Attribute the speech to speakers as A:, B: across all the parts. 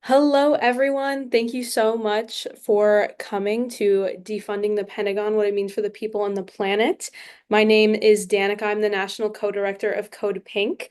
A: Hello, everyone. Thank you so much for coming to Defunding the Pentagon, what it means for the people on the planet. My name is Danica. I'm the National Co-Director of Code Pink.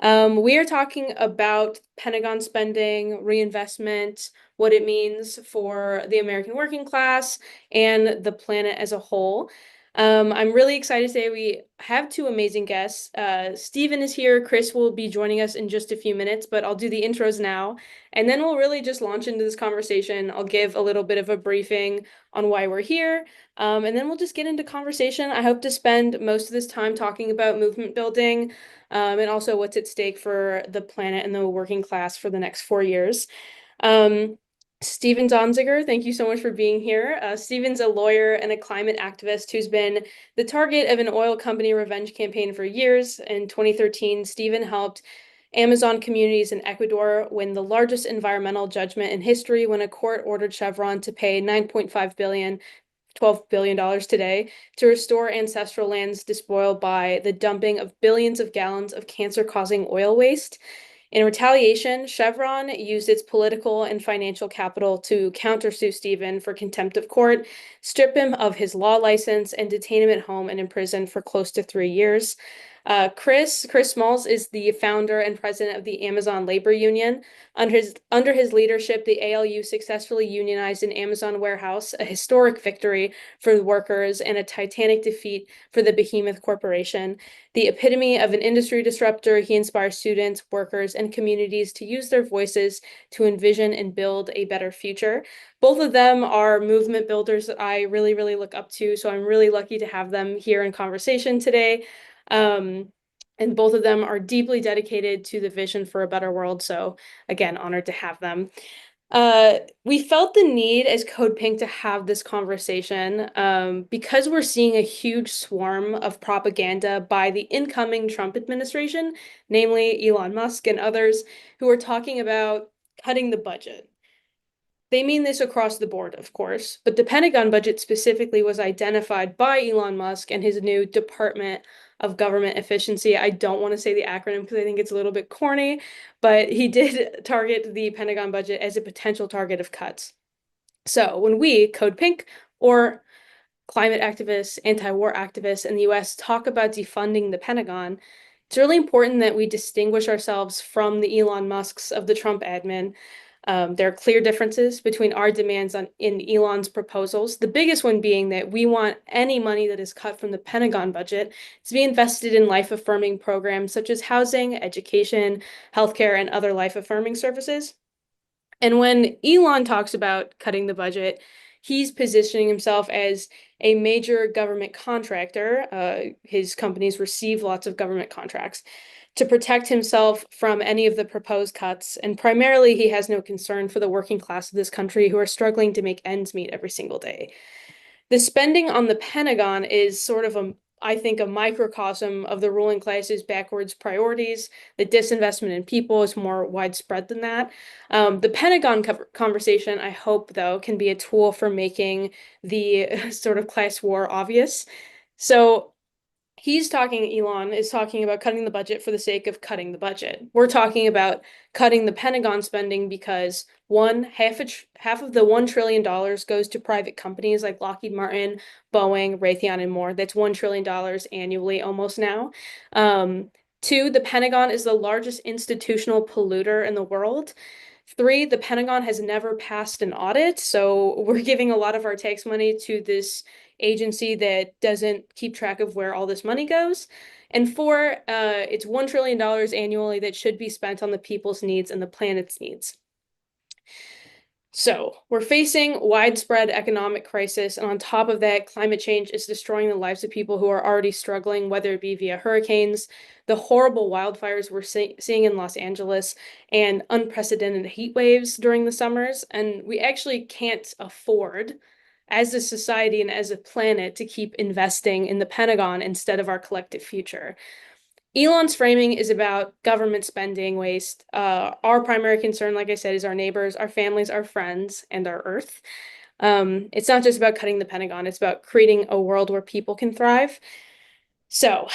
A: We are talking about Pentagon spending, reinvestment, what it means for the American working class and the planet as a whole. I'm really excited today. We have two amazing guests. Stephen is here. Chris will be joining us in just a few minutes, but I'll do the intros now. And then we'll really just launch into this conversation. I'll give a little bit of a briefing on why we're here. And then we'll just get into conversation. I hope to spend most of this time talking about movement building, and also what's at stake for the planet and the working class for the next 4 years. Um, Steven Donziger, thank you so much for being here. Steven's a lawyer and a climate activist who's been the target of an oil company revenge campaign for years. In 2013, Steven helped Amazon communities in Ecuador win the largest environmental judgment in history when a court ordered Chevron to pay 9.5 billion, $12 billion today to restore ancestral lands despoiled by the dumping of billions of gallons of cancer-causing oil waste. In retaliation, Chevron used its political and financial capital to countersue Stephen for contempt of court, strip him of his law license, and detain him at home and in prison for close to 3 years. Chris Smalls is the founder and president of the Amazon Labor Union. Under his leadership, the ALU successfully unionized an Amazon warehouse, a historic victory for the workers and a titanic defeat for the behemoth corporation. The epitome of an industry disruptor, he inspires students, workers, and communities to use their voices to envision and build a better future. Both of them are movement builders that I really, really look up to, so I'm really lucky to have them here in conversation today. Um, and both of them are deeply dedicated to the vision for a better world. So again, honored to have them. We felt the need as Code Pink to have this conversation because we're seeing a huge swarm of propaganda by the incoming Trump administration, namely Elon Musk and others, who are talking about cutting the budget. They mean this across the board, of course, but the Pentagon budget specifically was identified by Elon Musk and his new Department of Government Efficiency. I don't want to say the acronym because I think it's a little bit corny, but he did target the Pentagon budget as a potential target of cuts. So when we, Code Pink, or climate activists, anti-war activists in the US talk about defunding the Pentagon, it's really important that we distinguish ourselves from the Elon Musks of the Trump admin. There are clear differences between our demands in Elon's proposals. The biggest one being that we want any money that is cut from the Pentagon budget to be invested in life-affirming programs such as housing, education, healthcare, and other life-affirming services. And when Elon talks about cutting the budget, he's positioning himself as a major government contractor. His companies receive lots of government contracts to protect himself from any of the proposed cuts. And primarily, he has no concern for the working class of this country who are struggling to make ends meet every single day. The spending on the Pentagon is sort of I think, a microcosm of the ruling class's backwards priorities. The disinvestment in people is more widespread than that. The Pentagon conversation, I hope, though, can be a tool for making the sort of class war obvious. So Elon is talking about cutting the budget for the sake of cutting the budget. We're talking about cutting the Pentagon spending because half of the $1 trillion goes to private companies like Lockheed Martin, Boeing, Raytheon, and more. That's $1 trillion annually almost now. Two, the Pentagon is the largest institutional polluter in the world. Three, the Pentagon has never passed an audit, so we're giving a lot of our tax money to this agency that doesn't keep track of where all this money goes. And four, it's $1 trillion annually that should be spent on the people's needs and the planet's needs. So we're facing widespread economic crisis, and on top of that, climate change is destroying the lives of people who are already struggling, whether it be via hurricanes, the horrible wildfires we're seeing in Los Angeles, and unprecedented heat waves during the summers. And we actually can't afford, as a society and as a planet, to keep investing in the Pentagon instead of our collective future. Elon's framing is about government spending waste. Our primary concern, like I said, is our neighbors, our families, our friends, and our Earth. It's not just about cutting the Pentagon, it's about creating a world where people can thrive. So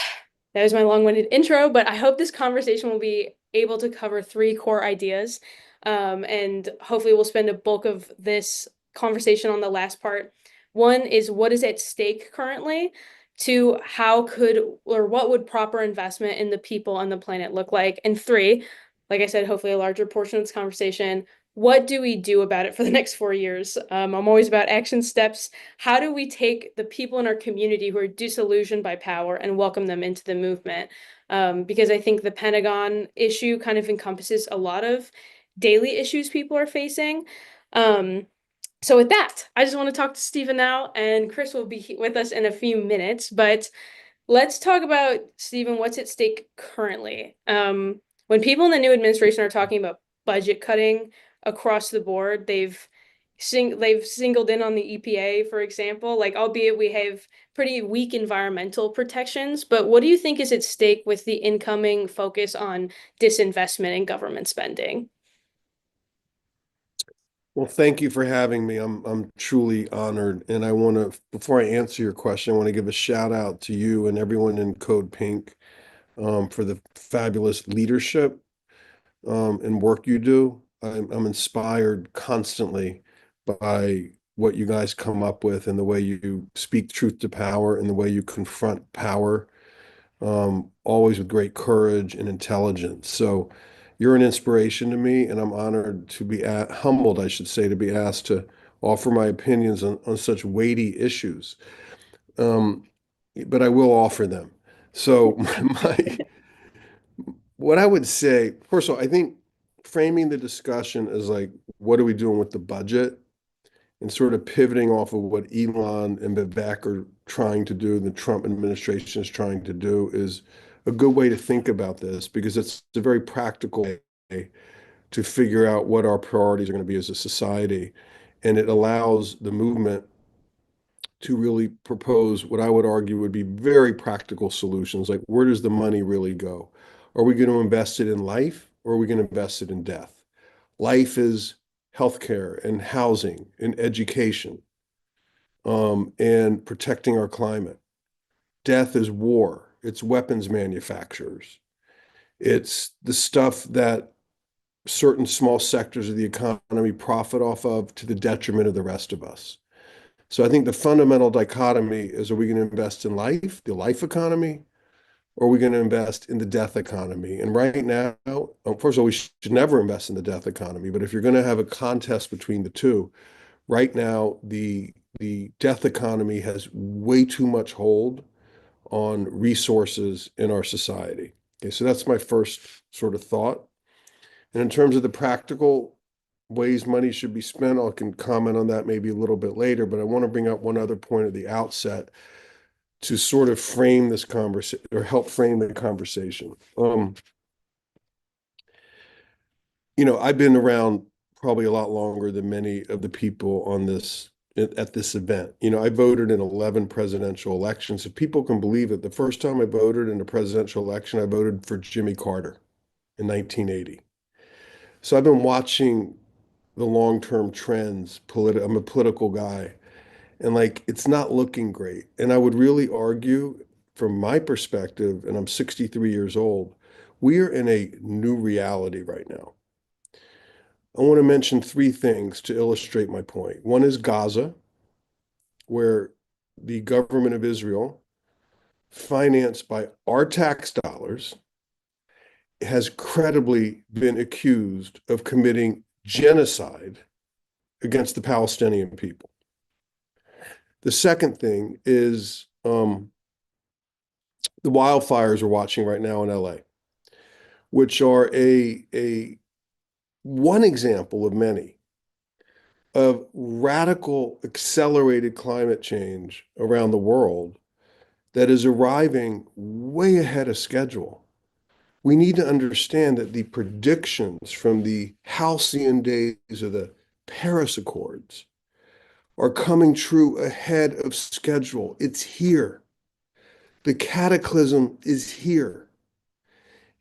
A: that was my long-winded intro, but I hope this conversation will be able to cover three core ideas. And hopefully we'll spend a bulk of this conversation on the last part. One is what is at stake currently? Two, how could or what would proper investment in the people on the planet look like? And three, like I said, hopefully a larger portion of this conversation, what do we do about it for the next 4 years? I'm always about action steps. How do we take the people in our community who are disillusioned by power and welcome them into the movement? Because I think the Pentagon issue kind of encompasses a lot of daily issues people are facing. Um, so with that, I just want to talk to Stephen now, and Chris will be with us in a few minutes. But let's talk about, Stephen, what's at stake currently. When people in the new administration are talking about budget cutting across the board, they've singled in on the EPA, for example, like albeit we have pretty weak environmental protections. But what do you think is at stake with the incoming focus on disinvestment in government spending?
B: Well, thank you for having me. I'm truly honored. And I want to, before I answer your question, I want to give a shout out to you and everyone in Code Pink for the fabulous leadership and work you do. I'm inspired constantly by what you guys come up with and the way you speak truth to power and the way you confront power, always with great courage and intelligence. So you're an inspiration to me, and I'm honored to be humbled, I should say, to be asked to offer my opinions on such weighty issues. Um, but I will offer them. So what I would say, first of all, I think framing the discussion as like, what are we doing with the budget? And sort of pivoting off of what Elon and Vivek are trying to do, the Trump administration is trying to do, is a good way to think about this because it's a very practical way to figure out what our priorities are going to be as a society. And it allows the movement to really propose what I would argue would be very practical solutions. Like, where does the money really go? Are we going to invest it in life or are we going to invest it in death? Life is healthcare and housing and education, and protecting our climate. Death is war. It's weapons manufacturers. It's the stuff that certain small sectors of the economy profit off of to the detriment of the rest of us. So I think the fundamental dichotomy is, are we going to invest in life, the life economy, or are we going to invest in the death economy? And right now, first of all, we should never invest in the death economy. But if you're going to have a contest between the two, right now, the death economy has way too much hold on resources in our society. Okay, so that's my first sort of thought. And in terms of the practical ways money should be spent, I can comment on that maybe a little bit later, but I want to bring up one other point at the outset to sort of frame this conversation or help frame the conversation. I've been around probably a lot longer than many of the people on this at this event. I voted in 11 presidential elections. If people can believe it, the first time I voted in a presidential election, I voted for Jimmy Carter in 1980. So I've been watching the long-term trends. I'm a political guy, and like it's not looking great. And I would really argue, from my perspective, and I'm 63 years old, we are in a new reality right now. I want to mention three things to illustrate my point. One is Gaza, where the government of Israel, financed by our tax dollars, has credibly been accused of committing genocide against the Palestinian people. The second thing is the wildfires we're watching right now in LA, which are a one example of many of radical accelerated climate change around the world that is arriving way ahead of schedule. We need to understand that the predictions from the halcyon days of the Paris Accords are coming true ahead of schedule. It's here. The cataclysm is here.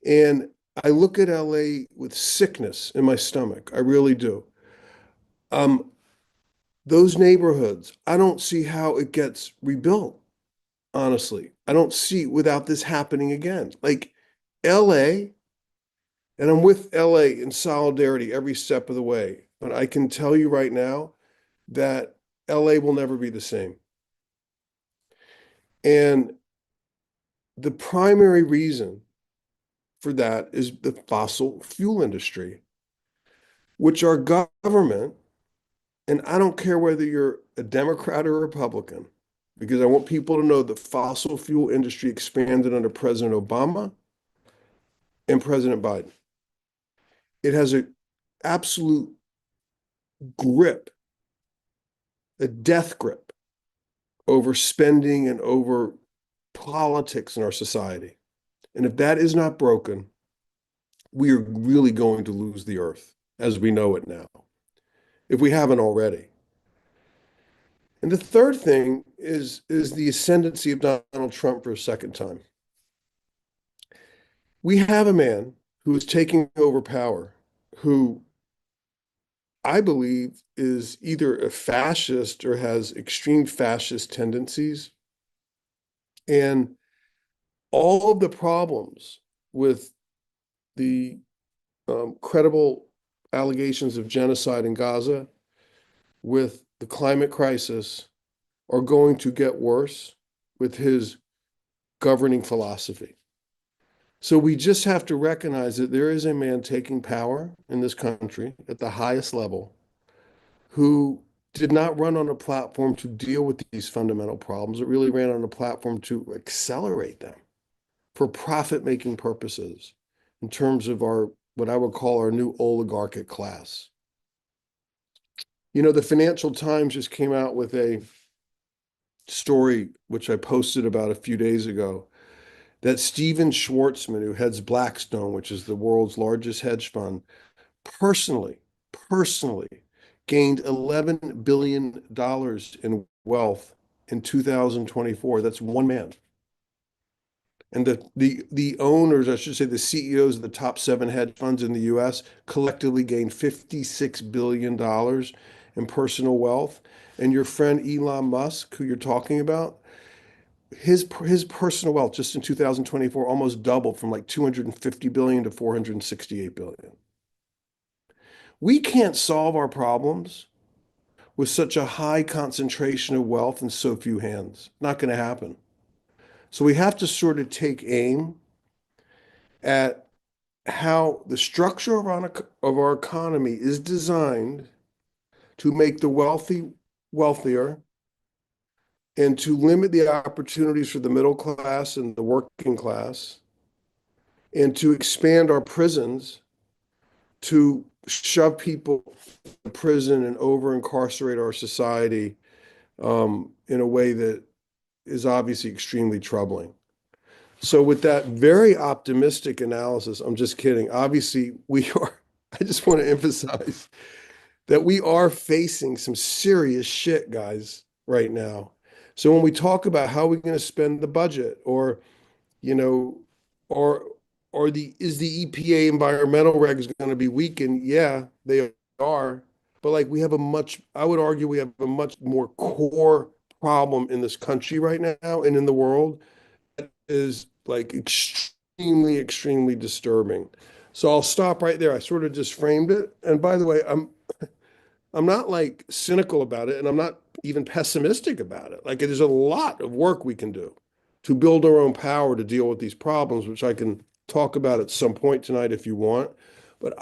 B: And I look at LA with sickness in my stomach. I really do. Um, those neighborhoods, I don't see how it gets rebuilt, honestly. I don't see without this happening again. Like LA And I'm with LA in solidarity every step of the way. But I can tell you right now that LA will never be the same. And the primary reason for that is the fossil fuel industry, which our government, and I don't care whether you're a Democrat or a Republican, because I want people to know the fossil fuel industry expanded under President Obama and President Biden. It has an absolute grip, a death grip over spending and over politics in our society. And if that is not broken, we are really going to lose the earth as we know it now, if we haven't already. And the third thing is the ascendancy of Donald Trump for a second time. We have a man who is taking over power, who I believe is either a fascist or has extreme fascist tendencies. And all of the problems with the credible allegations of genocide in Gaza, with the climate crisis, are going to get worse with his governing philosophy. So we just have to recognize that there is a man taking power in this country at the highest level who did not run on a platform to deal with these fundamental problems. It really ran on a platform to accelerate them for profit-making purposes in terms of our, what I would call our new oligarchic class. You know, the Financial Times just came out with a story, which I posted about a few days ago, that Steven Schwartzman, who heads Blackstone, which is the world's largest hedge fund, personally gained $11 billion in wealth in 2024. That's one man. And the owners, I should say the CEOs of the top 7 hedge funds in the US collectively gained $56 billion in personal wealth. And your friend Elon Musk, who you're talking about, his personal wealth just in 2024 almost doubled from like 250 billion to 468 billion. We can't solve our problems with such a high concentration of wealth in so few hands. Not going to happen. So we have to sort of take aim at how the structure of our economy is designed to make the wealthy wealthier and to limit the opportunities for the middle class and the working class, and to expand our prisons to shove people in prison and over incarcerate our society in a way that is obviously extremely troubling. So with that very optimistic analysis, I'm just kidding. Obviously, I just want to emphasize that we are facing some serious shit, guys, right now. So when we talk about how we're going to spend the budget, or, you know, or is the EPA environmental regs going to be weakened? Yeah, they are. But like I would argue we have a much more core problem in this country right now and in the world that is like extremely disturbing. So I'll stop right there. I sort of just framed it. And by the way, I'm not like cynical about it, and I'm not even pessimistic about it. Like there's a lot of work we can do to build our own power to deal with these problems, which I can talk about at some point tonight if you want. But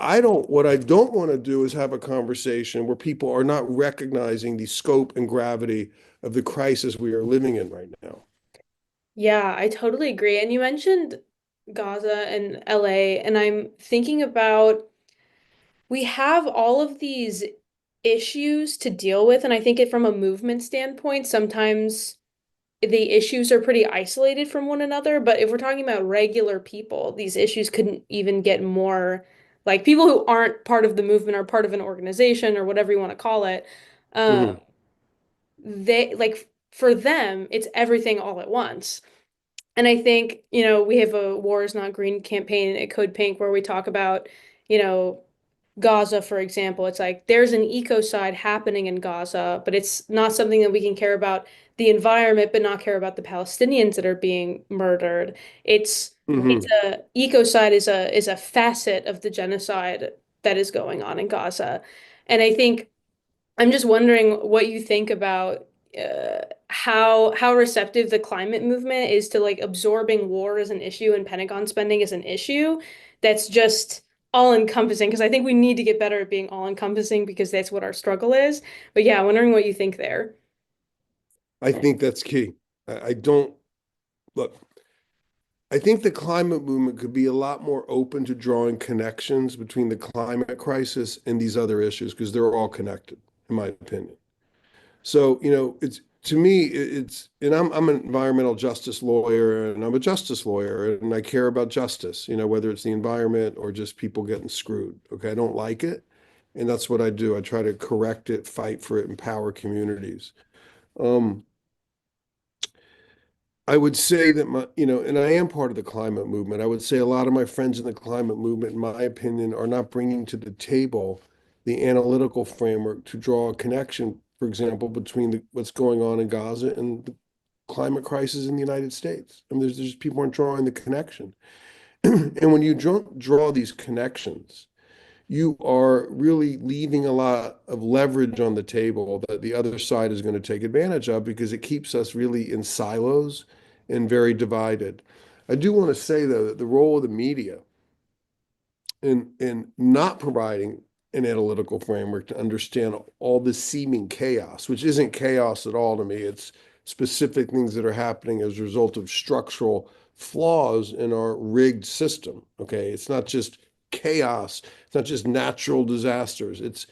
B: what I don't want to do is have a conversation where people are not recognizing the scope and gravity of the crisis we are living in right now.
A: Yeah, I totally agree. And you mentioned Gaza and LA, and I'm thinking about we have all of these issues to deal with, and I think it from a movement standpoint, sometimes the issues are pretty isolated from one another, but if we're talking about regular people, these issues couldn't even get more like people who aren't part of the movement or part of an organization or whatever you want to call it. Uh,
B: Mhm.
A: they like for them, it's everything all at once. And I think, we have a War is Not Green campaign at Code Pink where we talk about, you know, Gaza, for example. It's like there's an ecocide happening in Gaza, but it's not something that we can care about the environment, but not care about the Palestinians that are being murdered. It's
B: Hmm.
A: a ecocide is a facet of the genocide that is going on in Gaza. And I think I'm just wondering what you think about how receptive the climate movement is to like absorbing war as an issue and Pentagon spending as an issue that's just all encompassing because I think we need to get better at being all encompassing because that's what our struggle is. But yeah, wondering what you think there.
B: I think that's key. I don't look. I think the climate movement could be a lot more open to drawing connections between the climate crisis and these other issues because they're all connected, in my opinion. So, it's to me, and I'm an environmental justice lawyer and I'm a justice lawyer and I care about justice, whether it's the environment or just people getting screwed. Okay. I don't like it. And that's what I do. I try to correct it, fight for it, empower communities. Um, I would say that and I am part of the climate movement. I would say a lot of my friends in the climate movement, in my opinion, are not bringing to the table the analytical framework to draw a connection, for example, between what's going on in Gaza and the climate crisis in the United States. I mean, there's people aren't drawing the connection. And when you draw these connections, you are really leaving a lot of leverage on the table that the other side is going to take advantage of because it keeps us really in silos and very divided. I do want to say, though, that the role of the media in not providing an analytical framework to understand all the seeming chaos, which isn't chaos at all to me. It's specific things that are happening as a result of structural flaws in our rigged system. Okay. It's not just chaos. It's not just natural disasters. It's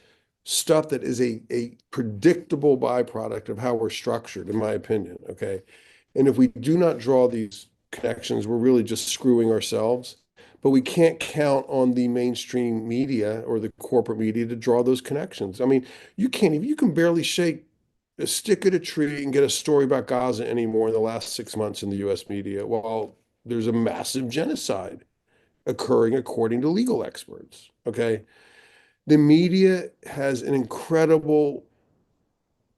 B: stuff that is a predictable byproduct of how we're structured, in my opinion. Okay. And if we do not draw these connections, we're really just screwing ourselves. But we can't count on the mainstream media or the corporate media to draw those connections. I mean, you can barely shake a stick at a tree and get a story about Gaza anymore in the last 6 months in the US media. While there's a massive genocide occurring according to legal experts. Okay. The media has an incredible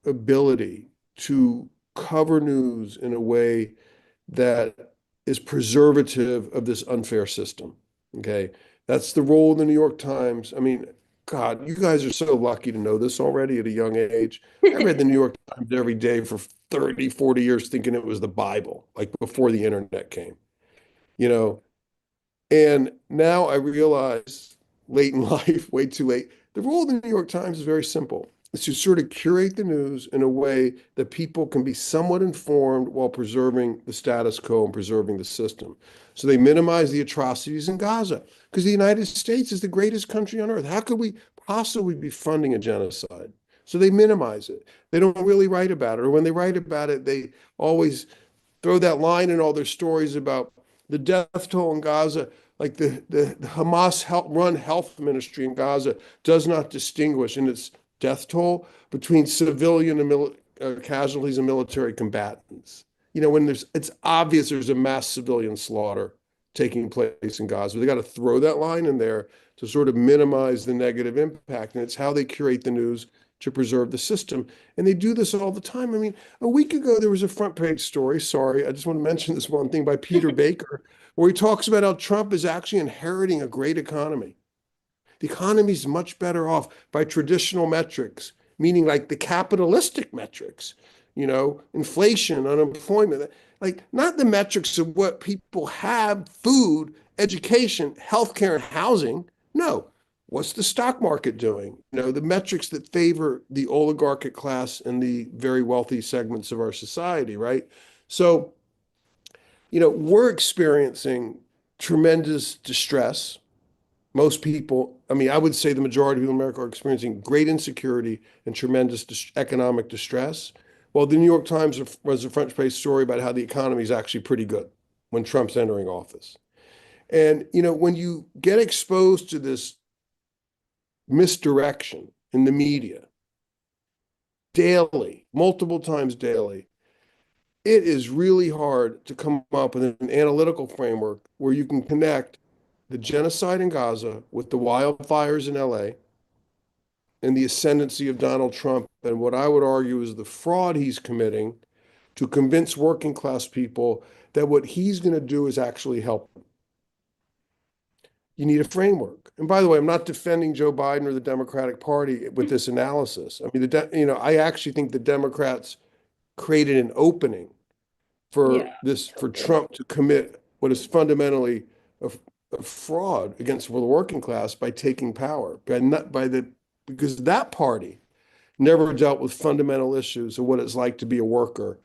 B: ability to cover news in a way that is preservative of this unfair system. Okay. That's the role of the New York Times. I mean, God, you guys are so lucky to know this already at a young age. I read the New York Times every day for 30, 40 years thinking it was the Bible, like before the internet came, you know, and now I realize late in life, way too late, the role of the New York Times is very simple. It's to sort of curate the news in a way that people can be somewhat informed while preserving the status quo and preserving the system. So they minimize the atrocities in Gaza because the United States is the greatest country on earth. How could we possibly be funding a genocide? So they minimize it. They don't really write about it. Or when they write about it, they always throw that line in all their stories about the death toll in Gaza, like the Hamas run health ministry in Gaza does not distinguish in its death toll between civilian and casualties and military combatants. When it's obvious there's a mass civilian slaughter taking place in Gaza. They got to throw that line in there to sort of minimize the negative impact. And it's how they curate the news to preserve the system. And they do this all the time. I mean, a week ago, there was a front page story. Sorry, I just want to mention this one thing by Peter Baker, where he talks about how Trump is actually inheriting a great economy. The economy is much better off by traditional metrics, meaning like the capitalistic metrics, inflation, unemployment, like not the metrics of what people have, food, education, healthcare, and housing. No. What's the stock market doing? The metrics that favor the oligarchic class and the very wealthy segments of our society, right? So, we're experiencing tremendous distress. Most people, I mean, I would say the majority of people in America are experiencing great insecurity and tremendous economic distress. Well, the New York Times was a front page story about how the economy is actually pretty good when Trump's entering office. And, when you get exposed to this misdirection in the media daily, multiple times daily, it is really hard to come up with an analytical framework where you can connect the genocide in Gaza with the wildfires in LA and the ascendancy of Donald Trump and what I would argue is the fraud he's committing to convince working class people that what he's going to do is actually help. You need a framework. And by the way, I'm not defending Joe Biden or the Democratic Party with this analysis. I mean, I actually think the Democrats created an opening for
A: Yeah,
B: for
A: totally.
B: Trump to commit what is fundamentally a fraud against the working class by taking power, by not by the because that party never dealt with fundamental issues of what it's like to be a worker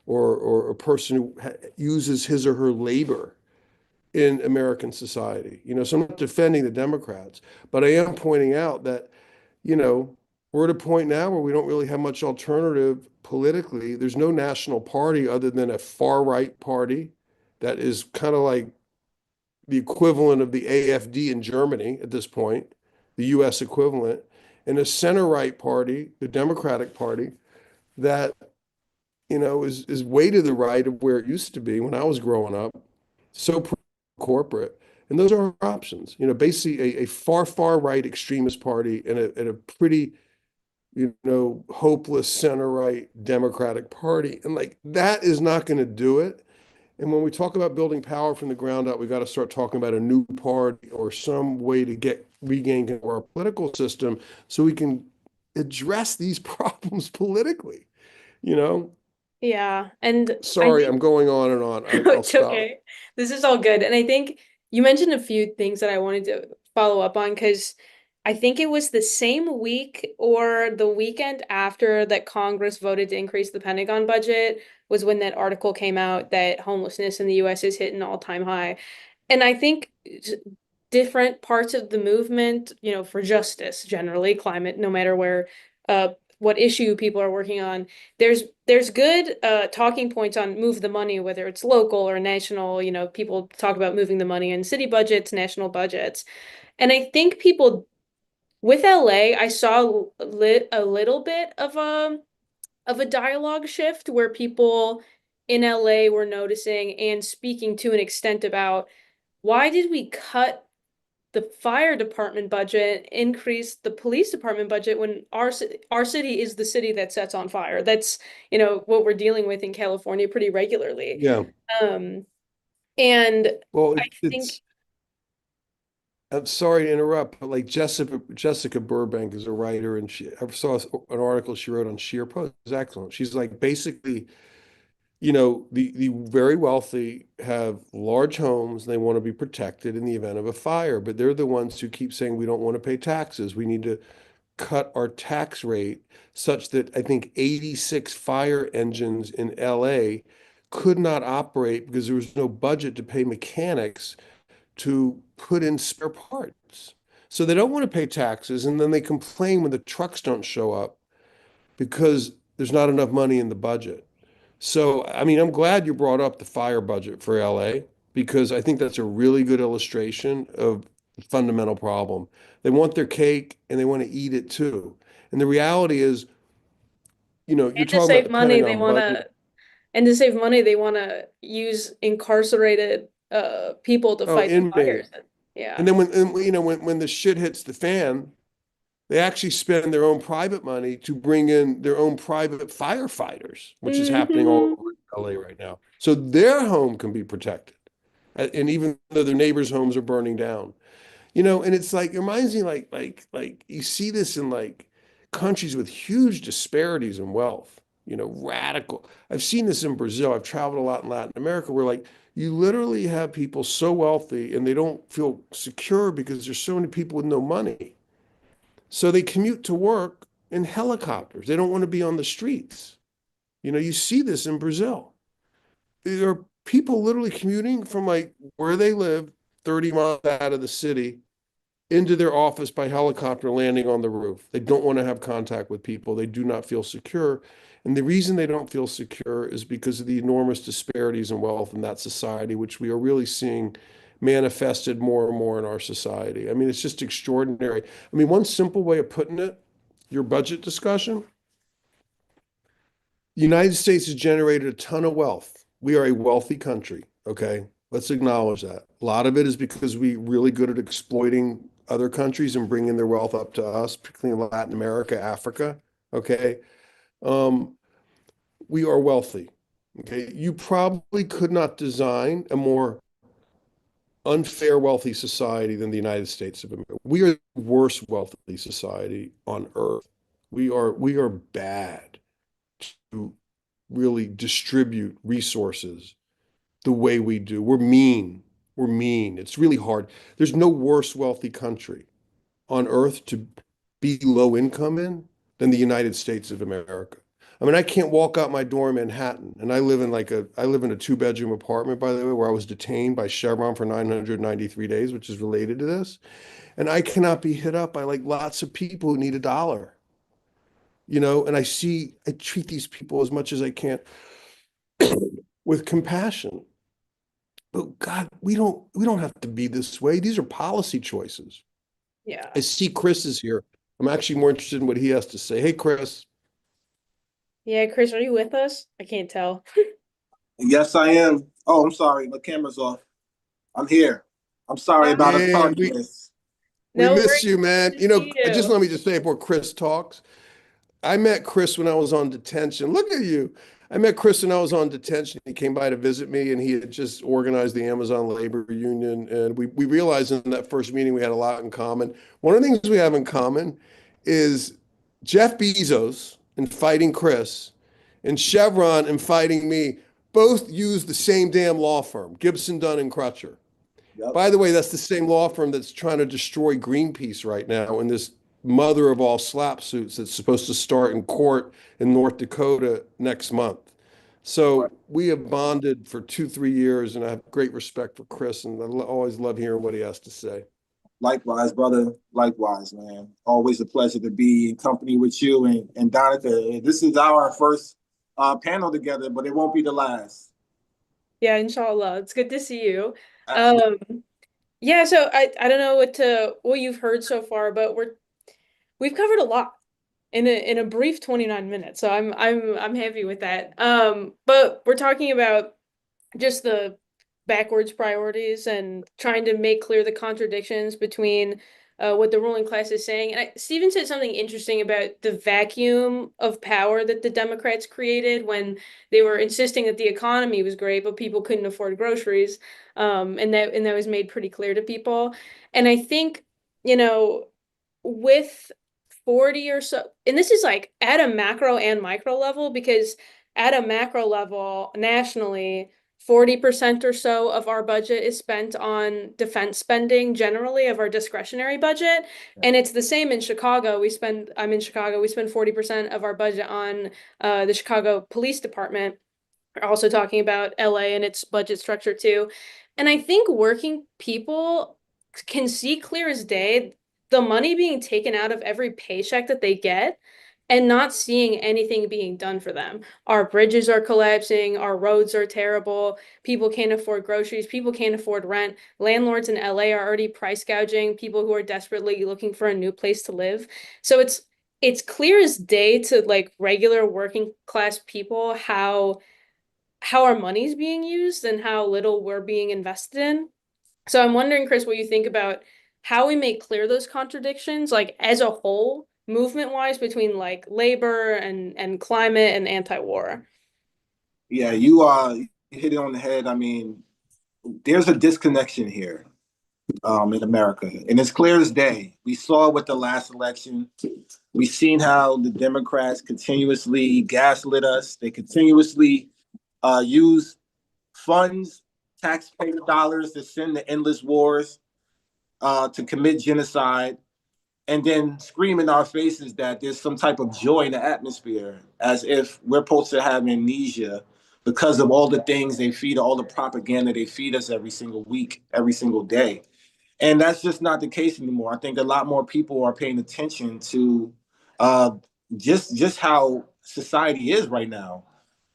B: or a person who uses his or her labor in American society. So I'm not defending the Democrats, but I am pointing out that, you know, we're at a point now where we don't really have much alternative politically. There's no national party other than a far right party that is kind of like the equivalent of the AfD in Germany at this point, the US equivalent, and a center right party, the Democratic Party, that, is way to the right of where it used to be when I was growing up, so corporate. And those are our options. Basically a far, far right extremist party and a pretty, hopeless center right Democratic Party. And like that is not going to do it. And when we talk about building power from the ground up, we got to start talking about a new party or some way to regain control of our political system so we can address these problems politically. You know,
A: Yeah, and I
B: sorry,
A: think
B: I'm going on and on. I'll
A: it's
B: stop.
A: okay. This is all good. And I think you mentioned a few things that I wanted to follow up on because I think it was the same week or the weekend after that Congress voted to increase the Pentagon budget was when that article came out that homelessness in the US is hitting an all-time high. And I think different parts of the movement, for justice generally, climate, no matter where, what issue people are working on, there's good talking points on move the money, whether it's local or national. People talk about moving the money in city budgets, national budgets, and I think people with LA, I saw a little bit of a dialogue shift where people in LA were noticing and speaking to an extent about why did we cut the fire department budget, increase the police department budget when our city is the city that sets on fire. That's, what we're dealing with in California pretty regularly.
B: Yeah.
A: Um, and
B: Well,
A: I think,
B: it's I'm sorry to interrupt, but like Jessica Burbank is a writer, and I saw an article she wrote on Sheer Post. It's excellent. She's like basically, the very wealthy have large homes and they want to be protected in the event of a fire, but they're the ones who keep saying we don't want to pay taxes. We need to cut our tax rate such that I think 86 fire engines in LA could not operate because there was no budget to pay mechanics to put in spare parts. So they don't want to pay taxes, and then they complain when the trucks don't show up because there's not enough money in the budget. So, I mean, I'm glad you brought up the fire budget for LA because I think that's a really good illustration of the fundamental problem. They want their cake and they want to eat it too. And the reality is, you're
A: and to
B: talking about
A: save
B: the
A: money, they
B: Pentagon
A: want
B: budget.
A: to, and to save money, they want to use incarcerated people to
B: Oh,
A: fight the fires.
B: inmates.
A: Yeah.
B: And then when the shit hits the fan, they actually spend their own private money to bring in their own private firefighters, which is happening all
A: Hmm.
B: over LA right now. So their home can be protected. And even though their neighbors' homes are burning down. And it's like it reminds me like you see this in like countries with huge disparities in wealth, radical. I've seen this in Brazil. I've traveled a lot in Latin America where like you literally have people so wealthy and they don't feel secure because there's so many people with no money. So they commute to work in helicopters. They don't want to be on the streets. You see this in Brazil. There are people literally commuting from like where they live, 30 miles out of the city, into their office by helicopter landing on the roof. They don't want to have contact with people. They do not feel secure. And the reason they don't feel secure is because of the enormous disparities in wealth in that society, which we are really seeing manifested more and more in our society. I mean, it's just extraordinary. I mean, one simple way of putting it, your budget discussion, the United States has generated a ton of wealth. We are a wealthy country, okay? Let's acknowledge that. A lot of it is because we really good at exploiting other countries and bringing their wealth up to us, particularly in Latin America, Africa. Okay. Um, we are wealthy. Okay. You probably could not design a more unfair wealthy society than the United States of America. We are the worst wealthy society on earth. We are bad to really distribute resources the way we do. We're mean. We're mean. It's really hard. There's no worse wealthy country on earth to be low income in than the United States of America. I mean, I can't walk out my door in Manhattan, and I live in a two-bedroom apartment, by the way, where I was detained by Chevron for 993 days, which is related to this. And I cannot be hit up by like lots of people who need a dollar, and I treat these people as much as I can with compassion. But God, we don't have to be this way. These are policy choices.
A: Yeah.
B: I see Chris is here. I'm actually more interested in what he has to say. Hey, Chris.
A: Yeah, Chris, are you with us? I can't tell.
C: Yes, I am. Oh, I'm sorry. My camera's off. I'm here. I'm sorry about the
B: Man,
C: tardiness.
B: we
A: No
B: miss
A: worries.
B: you, man.
A: Good to see
B: Just
A: you.
B: let me just say before Chris talks. I met Chris when I was on detention. Look at you. I met Chris when I was on detention. He came by to visit me and he had just organized the Amazon labor union. And we realized in that first meeting we had a lot in common. One of the things we have in common is Jeff Bezos in fighting Chris and Chevron in fighting me both use the same damn law firm, Gibson, Dunn and Crutcher.
C: Yep.
B: By the way, that's the same law firm that's trying to destroy Greenpeace right now in this mother of all slap suits that's supposed to start in court in North Dakota next month.
C: Right.
B: So we have bonded for 2, 3 years, and I have great respect for Chris, and I always love hearing what he has to say.
C: Likewise, brother. Likewise, man. Always a pleasure to be in company with you and Donica. This is our first panel together, but it won't be the last.
A: Yeah, inshallah. It's good to see you.
C: Absolutely.
A: Um, yeah, so I don't know what you've heard so far, but we've covered a lot in a brief 29 minutes. So I'm happy with that. But we're talking about just the backwards priorities and trying to make clear the contradictions between what the ruling class is saying. And Stephen said something interesting about the vacuum of power that the Democrats created when they were insisting that the economy was great, but people couldn't afford groceries. And that was made pretty clear to people. And I think, you know, with 40 or so, and this is like at a macro and micro level, because at a macro level, nationally, 40% or so of our budget is spent on defense spending generally of our discretionary budget. And it's the same in Chicago. I'm in Chicago, we spend 40% of our budget on the Chicago Police Department. We're also talking about LA and its budget structure too. And I think working people can see clear as day the money being taken out of every paycheck that they get and not seeing anything being done for them. Our bridges are collapsing, our roads are terrible, people can't afford groceries, people can't afford rent. Landlords in LA are already price gouging people who are desperately looking for a new place to live. So it's clear as day to like regular working class people how our money's being used and how little we're being invested in. So I'm wondering, Chris, what you think about how we make clear those contradictions, like as a whole, movement wise, between like labor and climate and anti-war.
C: Yeah, you hit it on the head. I mean, there's a disconnection here in America, and it's clear as day. We saw with the last election. We've seen how the Democrats continuously gaslit us. They continuously use funds, taxpayer dollars to send to endless wars, to commit genocide, and then scream in our faces that there's some type of joy in the atmosphere, as if we're supposed to have amnesia because of all the things they feed, all the propaganda they feed us every single week, every single day. And that's just not the case anymore. I think a lot more people are paying attention to uh, just how society is right now.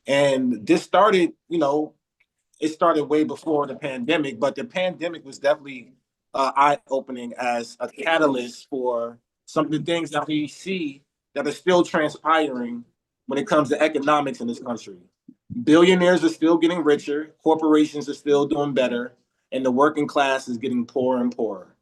C: And this started, it started way before the pandemic, but the pandemic was definitely eye-opening as a catalyst for some of the things that we see that are still transpiring when it comes to economics in this country. Billionaires are still getting richer, corporations are still doing better, and the working class is getting poorer and poorer.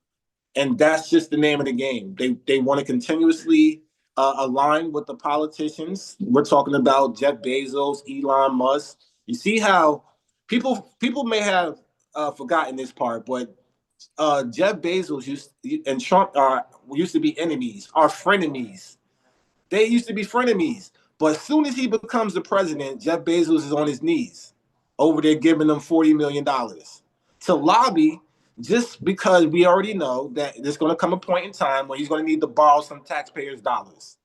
C: And that's just the name of the game. They want to continuously align with the politicians. We're talking about Jeff Bezos, Elon Musk. You see how people may have forgotten this part, but Jeff Bezos and Trump used to be enemies, are frenemies. They used to be frenemies. But as soon as he becomes the president, Jeff Bezos is on his knees over there giving them $40 million to lobby, just because we already know that there's going to come a point in time where he's going to need to borrow some taxpayers' dollars,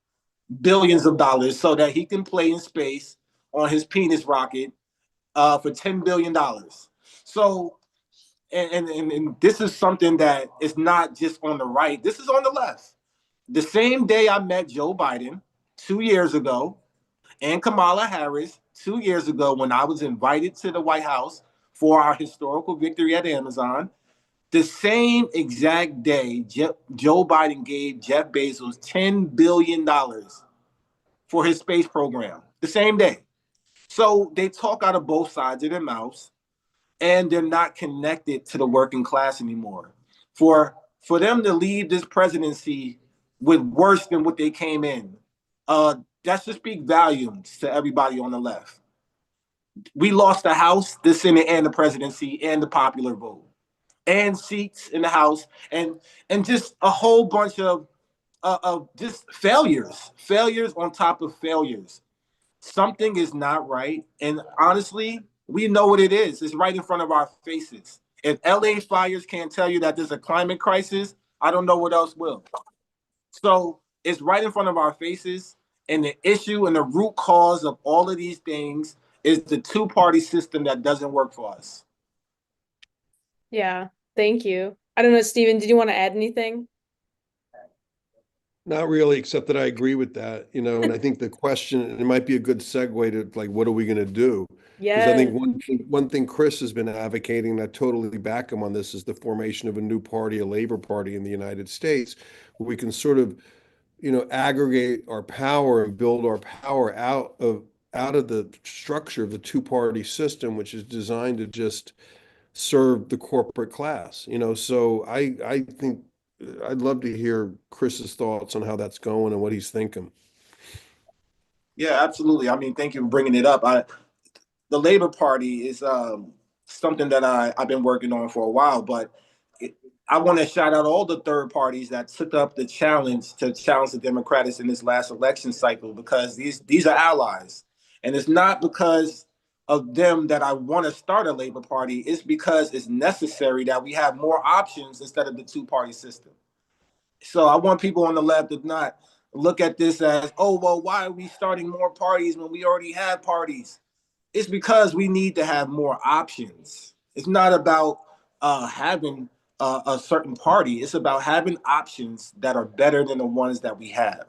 C: billions of dollars, so that he can play in space on his penis rocket for $10 billion. So, and this is something that is not just on the right, this is on the left. The same day I met Joe Biden 2 years ago and Kamala Harris 2 years ago, when I was invited to the White House for our historical victory at Amazon, the same exact day, Joe Biden gave Jeff Bezos $10 billion for his space program. The same day. So they talk out of both sides of their mouths, and they're not connected to the working class anymore. For them to leave this presidency with worse than what they came in, that should speak volumes to everybody on the left. We lost the House, the Senate, and the presidency, and the popular vote, and seats in the House, and just a whole bunch of just failures on top of failures. Something is not right, and honestly, we know what it is. It's right in front of our faces. If LA fires can't tell you that there's a climate crisis, I don't know what else will. So it's right in front of our faces. And the issue and the root cause of all of these things is the two-party system that doesn't work for us.
A: Yeah, thank you. I don't know, Steven, did you want to add anything?
B: Not really, except that I agree with that, and I think the question, and it might be a good segue to like, what are we going to do? Because I think
A: Yes.
B: one thing Chris has been advocating, and I totally back him on this, is the formation of a new party, a Labor Party in the United States, where we can sort of, aggregate our power and build our power out of the structure of the two-party system, which is designed to just serve the corporate class. So I think I'd love to hear Chris's thoughts on how that's going and what he's thinking.
C: Yeah, absolutely. I mean, thank you for bringing it up. The Labor Party is something that I've been working on for a while, but I want to shout out all the third parties that took up the challenge to challenge the Democrats in this last election cycle, because these are allies. And it's not because of them that I want to start a Labor Party. It's because it's necessary that we have more options instead of the two-party system. So I want people on the left to not look at this as, oh, well, why are we starting more parties when we already have parties? It's because we need to have more options. It's not about having a certain party. It's about having options that are better than the ones that we have.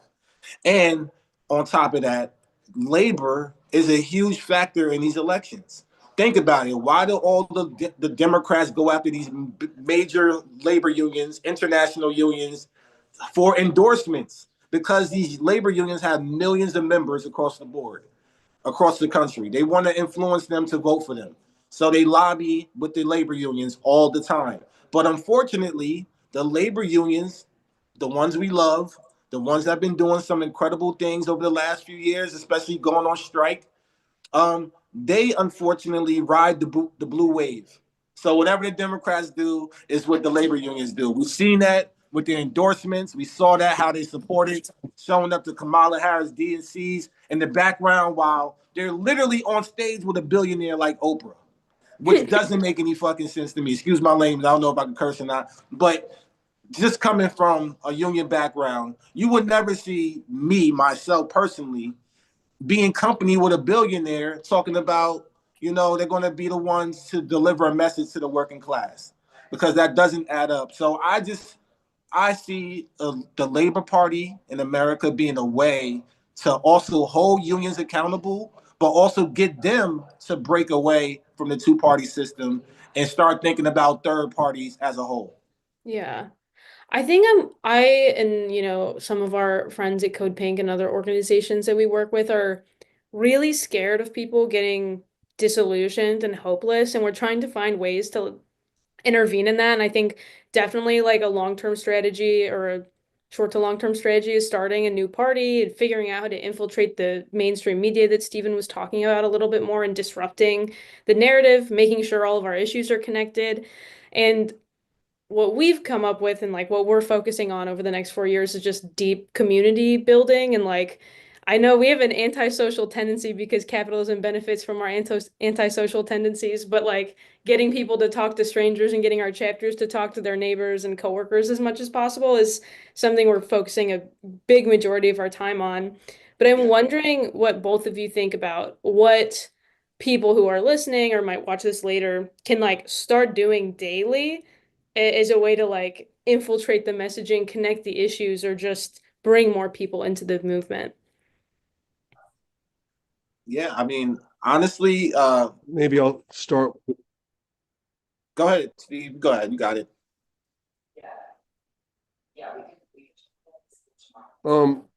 C: And on top of that, labor is a huge factor in these elections. Think about it. Why do all the Democrats go after these major labor unions, international unions, for endorsements? Because these labor unions have millions of members across the board, across the country. They want to influence them to vote for them. So they lobby with the labor unions all the time. But unfortunately, the labor unions, the ones we love, the ones that have been doing some incredible things over the last few years, especially going on strike, they unfortunately ride the blue wave. So whatever the Democrats do is what the labor unions do. We've seen that with the endorsements. We saw that how they supported showing up to Kamala Harris DNCs in the background while they're literally on stage with a billionaire like Oprah, which doesn't make any fucking sense to me. Excuse my language. I don't know if I can curse or not, but just coming from a union background, you would never see me, myself personally, be in company with a billionaire talking about, they're going to be the ones to deliver a message to the working class, because that doesn't add up. So I see the Labor Party in America being a way to also hold unions accountable, but also get them to break away from the two-party system and start thinking about third parties as a whole.
A: Yeah. I think I and some of our friends at Code Pink and other organizations that we work with are really scared of people getting disillusioned and hopeless, and we're trying to find ways to intervene in that. And I think definitely like a long-term strategy or a short to long-term strategy is starting a new party and figuring out how to infiltrate the mainstream media that Stephen was talking about a little bit more and disrupting the narrative, making sure all of our issues are connected. And what we've come up with and like what we're focusing on over the next 4 years is just deep community building and like I know we have an antisocial tendency because capitalism benefits from our antisocial tendencies, but like getting people to talk to strangers and getting our chapters to talk to their neighbors and coworkers as much as possible is something we're focusing a big majority of our time on. But I'm
C: Yeah.
A: wondering what both of you think about what people who are listening or might watch this later can like start doing daily as a way to like infiltrate the messaging, connect the issues, or just bring more people into the movement.
C: Yeah, I mean, honestly,
B: Maybe I'll start.
C: go ahead, Steve. Go ahead. You got it.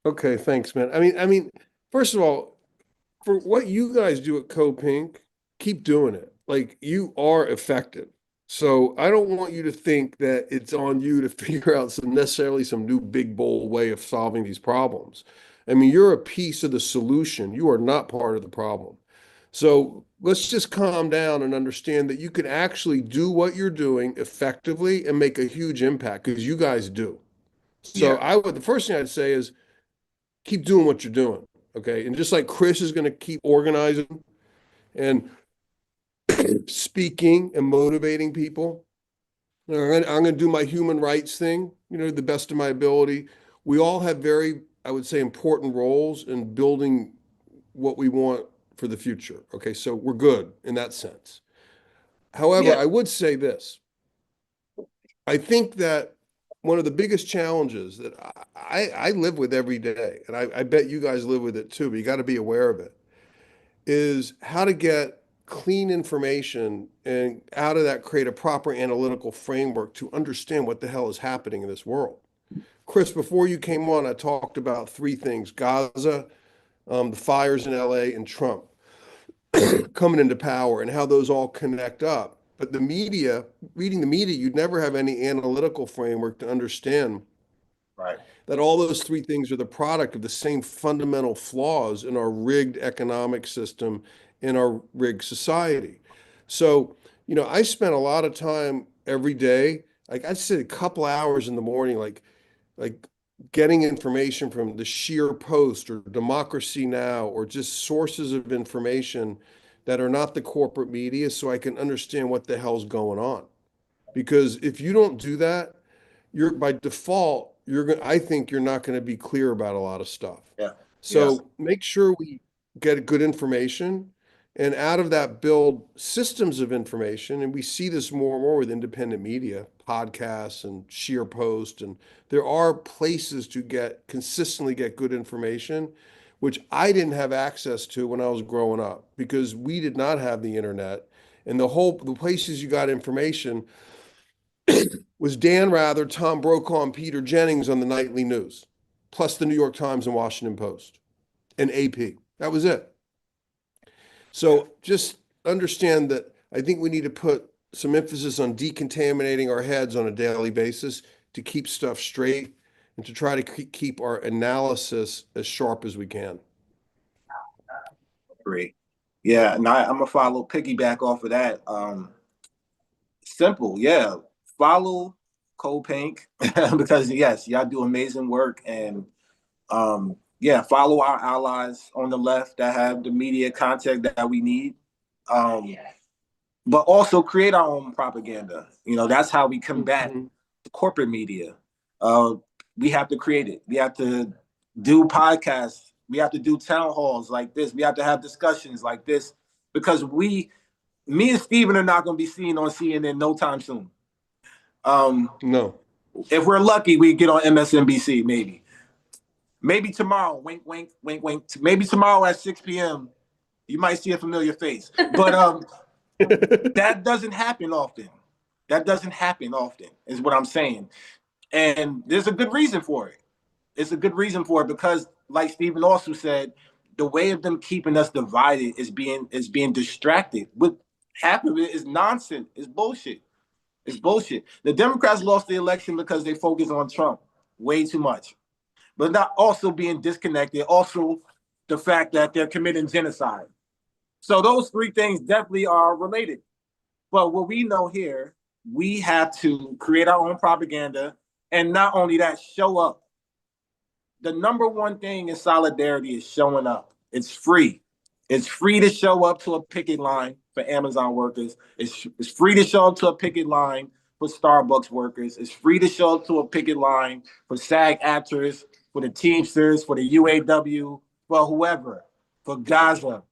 B: Okay, thanks, man. I mean, first of all, for what you guys do at CoPink, keep doing it. Like you are effective. So I don't want you to think that it's on you to figure out some new big bold way of solving these problems. I mean, you're a piece of the solution. You are not part of the problem. So let's just calm down and understand that you can actually do what you're doing effectively and make a huge impact because you guys do. So
C: Yeah.
B: the first thing I'd say is keep doing what you're doing. Okay. And just like Chris is going to keep organizing and speaking and motivating people, I'm going to do my human rights thing, the best of my ability. We all have very, I would say, important roles in building what we want for the future. Okay. So we're good in that sense. However,
C: Yeah.
B: I would say this. I think that one of the biggest challenges that I live with every day, and I bet you guys live with it too, but you got to be aware of it, is how to get clean information and out of that create a proper analytical framework to understand what the hell is happening in this world. Chris, before you came on, I talked about three things: Gaza, the fires in LA, and Trump coming into power and how those all connect up. But the media, reading the media, you'd never have any analytical framework to understand
C: Right.
B: that all those three things are the product of the same fundamental flaws in our rigged economic system, in our rigged society. So, I spent a lot of time every day, like I'd say a couple hours in the morning, like getting information from the Sheer Post or Democracy Now, or just sources of information that are not the corporate media so I can understand what the hell's going on. Because if you don't do that, you're by default, I think you're not going to be clear about a lot of stuff.
C: Yeah. Yes.
B: So make sure we get good information and out of that build systems of information. And we see this more and more with independent media, podcasts and Sheer Post. And there are places to consistently get good information, which I didn't have access to when I was growing up because we did not have the internet. And the places you got information was Dan Rather, Tom Brokaw, and Peter Jennings on the nightly news, plus the New York Times and Washington Post and AP. That was it. So just understand that I think we need to put some emphasis on decontaminating our heads on a daily basis to keep stuff straight and to try to keep our analysis as sharp as we can.
C: Great. Yeah, and I'm gonna follow piggyback off of that. Simple, yeah. Follow CoPink because yes, y'all do amazing work, and yeah, follow our allies on the left that have the media content that we need. Um, but also create our own propaganda. That's how we combat
B: Mhm.
C: the corporate media. Uh, we have to create it. We have to do podcasts. We have to do town halls like this. We have to have discussions like this because me and Steven are not going to be seen on CNN no time soon.
B: No.
C: If we're lucky, we get on MSNBC maybe. Maybe tomorrow, wink, wink, wink, wink. Maybe tomorrow at 6 p.m., you might see a familiar face. But that doesn't happen often. That doesn't happen often, is what I'm saying. And there's a good reason for it. It's a good reason for it because, like Stephen also said, the way of them keeping us divided is being distracted. With half of it is nonsense. It's bullshit. It's bullshit. The Democrats lost the election because they focused on Trump way too much, but not also being disconnected. Also, the fact that they're committing genocide. So those three things definitely are related. But what we know here, we have to create our own propaganda, and not only that, show up. The number one thing in solidarity is showing up. It's free. It's free to show up to a picket line for Amazon workers. It's free to show up to a picket line for Starbucks workers. It's free to show up to a picket line for SAG actors, for the Teamsters, for the UAW, for whoever, for Gaza.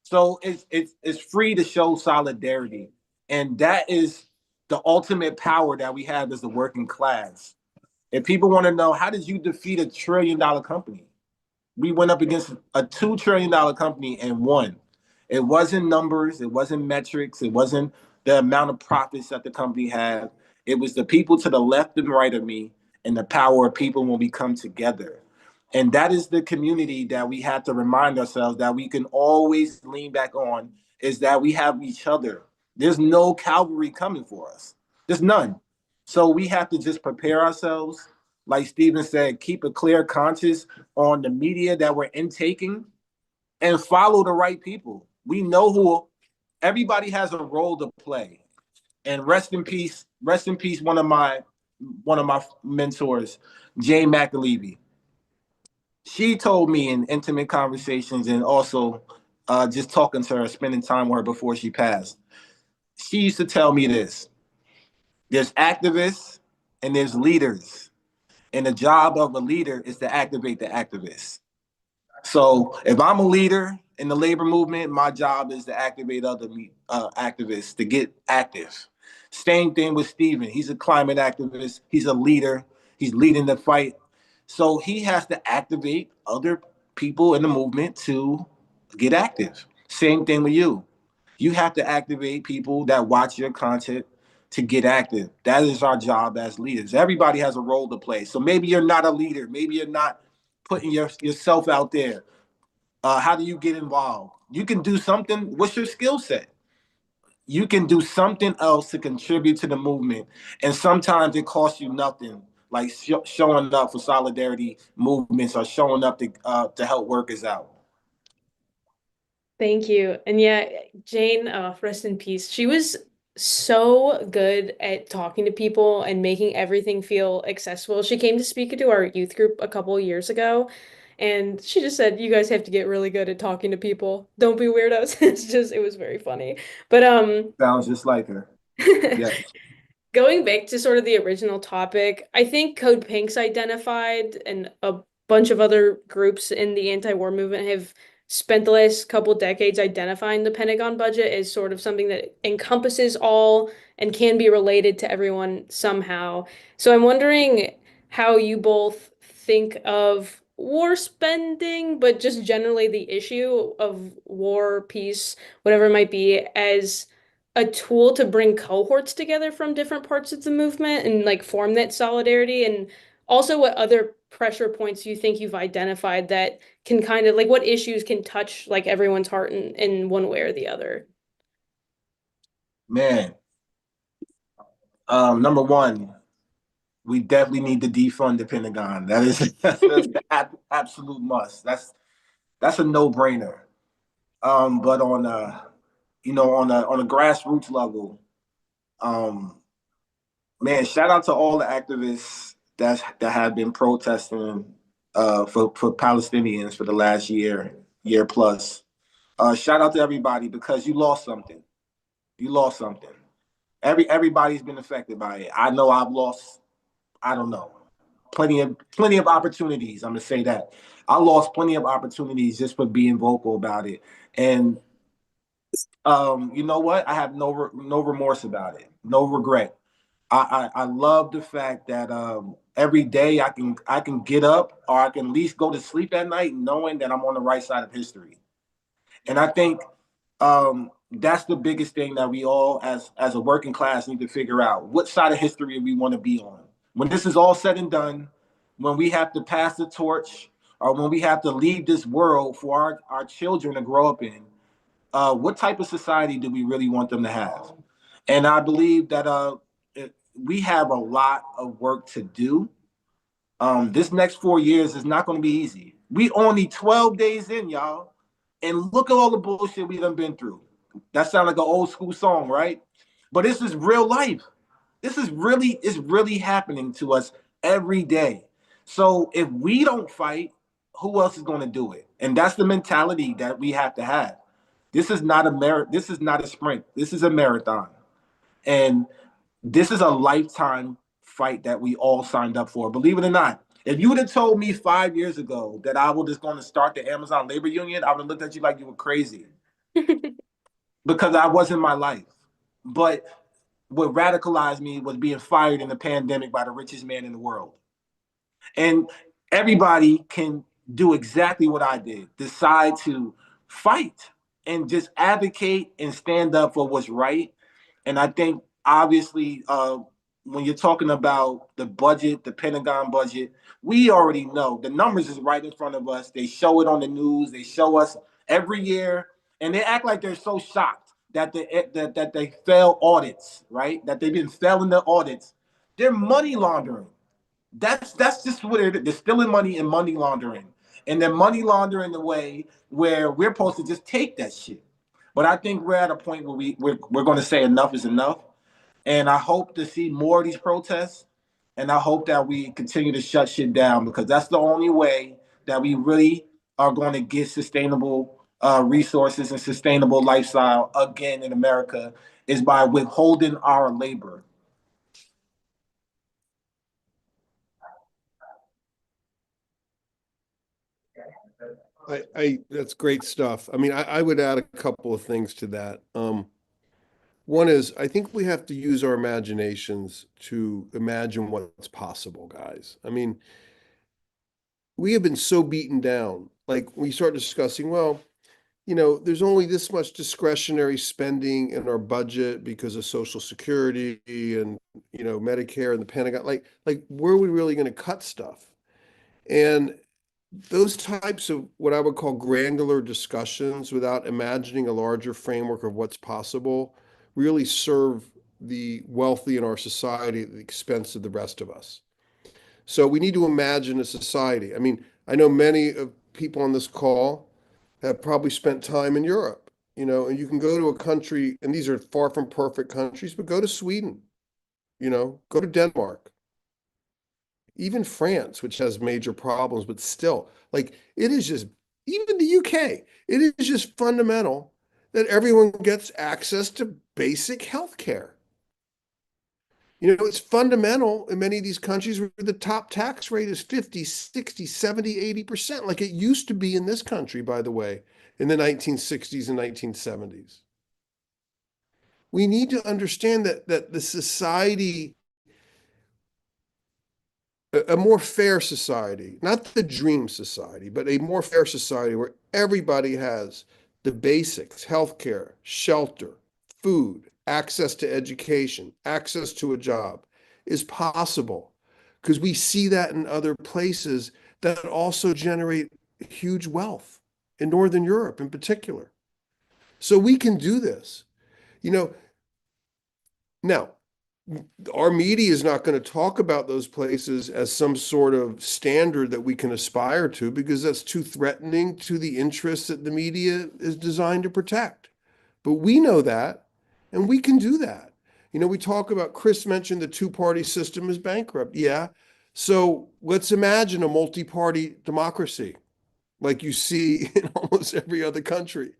C: So it's free to show solidarity. And that is the ultimate power that we have as the working class. If people want to know, how did you defeat $1 trillion company? We went up against a $2 trillion company and won. It wasn't numbers, it wasn't metrics, it wasn't the amount of profits that the company had. It was the people to the left and right of me and the power of people when we come together. And that is the community that we have to remind ourselves that we can always lean back on, is that we have each other. There's no cavalry coming for us. There's none. So we have to just prepare ourselves. Like Stephen said, keep a clear conscience on the media that we're intaking and follow the right people. We know who everybody has a role to play. And rest in peace, one of my mentors, Jane McAlevey. She told me in intimate conversations and also just talking to her, spending time with her before she passed. She used to tell me this: there's activists and there's leaders. And the job of a leader is to activate the activists. So if I'm a leader in the labor movement, my job is to activate other activists to get active. Same thing with Stephen. He's a climate activist. He's a leader. He's leading the fight. So he has to activate other people in the movement to get active. Same thing with you. You have to activate people that watch your content to get active. That is our job as leaders. Everybody has a role to play. So maybe you're not a leader. Maybe you're not putting yourself out there. How do you get involved? You can do something. What's your skill set? You can do something else to contribute to the movement. And sometimes it costs you nothing, like showing up for solidarity movements or showing up to help workers out.
A: Thank you. And yeah, Jane, rest in peace. She was so good at talking to people and making everything feel accessible. She came to speak to our youth group a couple of years ago, and she just said, "You guys have to get really good at talking to people. Don't be weirdos." It was very funny. But
C: Sounds just like her. Yeah.
A: Going back to sort of the original topic, I think Code Pink's identified and a bunch of other groups in the anti-war movement have spent the last couple decades identifying the Pentagon budget as sort of something that encompasses all and can be related to everyone somehow. So I'm wondering how you both think of war spending, but just generally the issue of war, peace, whatever it might be, as a tool to bring cohorts together from different parts of the movement and like form that solidarity, and also what other pressure points you think you've identified that can kind of like what issues can touch like everyone's heart in one way or the other.
C: Man, number one, we definitely need to defund the Pentagon. That is that's the absolute must. That's a no-brainer. But on on a grassroots level, um, man, shout out to all the activists that have been protesting for Palestinians for the last year plus. Shout out to everybody, because you lost something. You lost something. Everybody's been affected by it. I know I've lost, I don't know, plenty of opportunities. I'm gonna say that. I lost plenty of opportunities just for being vocal about it. And you know what? I have no remorse about it, no regret. I love the fact that every day I can get up, or I can at least go to sleep at night knowing that I'm on the right side of history. And I think that's the biggest thing that we all, as a working class, need to figure out: what side of history we want to be on. When this is all said and done, when we have to pass the torch, or when we have to leave this world for our children to grow up in, what type of society do we really want them to have? And I believe that we have a lot of work to do. This next 4 years is not going to be easy. We only 12 days in, y'all, and look at all the bullshit we done been through. That sounds like an old school song, right? But this is real life. This is really happening to us every day. So if we don't fight, who else is going to do it? And that's the mentality that we have to have. This is not this is not a sprint. This is a marathon. And this is a lifetime fight that we all signed up for. Believe it or not. If you would have told me 5 years ago that I was just going to start the Amazon labor union, I would have looked at you like you were crazy because that wasn't my life. But what radicalized me was being fired in the pandemic by the richest man in the world. And everybody can do exactly what I did, decide to fight and just advocate and stand up for what's right. And I think obviously when you're talking about the budget, the Pentagon budget, we already know the numbers is right in front of us. They show it on the news. They show us every year, and they act like they're so shocked that they fail audits, right? That they've been failing the audits. They're money laundering. That's just what it is. They're stealing money and money laundering, and they're money laundering the way where we're supposed to just take that shit. But I think we're at a point where we're going to say enough is enough, and I hope to see more of these protests, and I hope that we continue to shut shit down because that's the only way that we really are going to get sustainable resources and sustainable lifestyle again in America is by withholding our labor.
B: That's great stuff. I mean, I would add a couple of things to that. One is I think we have to use our imaginations to imagine what's possible, guys. I mean, we have been so beaten down. Like we start discussing, well, there's only this much discretionary spending in our budget because of Social Security and, Medicare and the Pentagon. Like where are we really going to cut stuff? And those types of what I would call granular discussions without imagining a larger framework of what's possible really serve the wealthy in our society at the expense of the rest of us. So we need to imagine a society. I mean, I know many of people on this call have probably spent time in Europe, and you can go to a country, and these are far from perfect countries, but go to Sweden, go to Denmark, even France, which has major problems, but still, like it is just, even the UK, it is just fundamental that everyone gets access to basic health care. It's fundamental in many of these countries where the top tax rate is 50, 60, 70, 80%, like it used to be in this country, by the way, in the 1960s and 1970s. We need to understand that the society, a more fair society, not the dream society, but a more fair society where everybody has the basics, healthcare, shelter, food, access to education, access to a job is possible because we see that in other places that also generate huge wealth in Northern Europe in particular. So we can do this. You know, Now, our media is not going to talk about those places as some sort of standard that we can aspire to because that's too threatening to the interests that the media is designed to protect. But we know that, and we can do that. We talk about, Chris mentioned the two-party system is bankrupt. Yeah. So let's imagine a multi-party democracy like you see in almost every other country.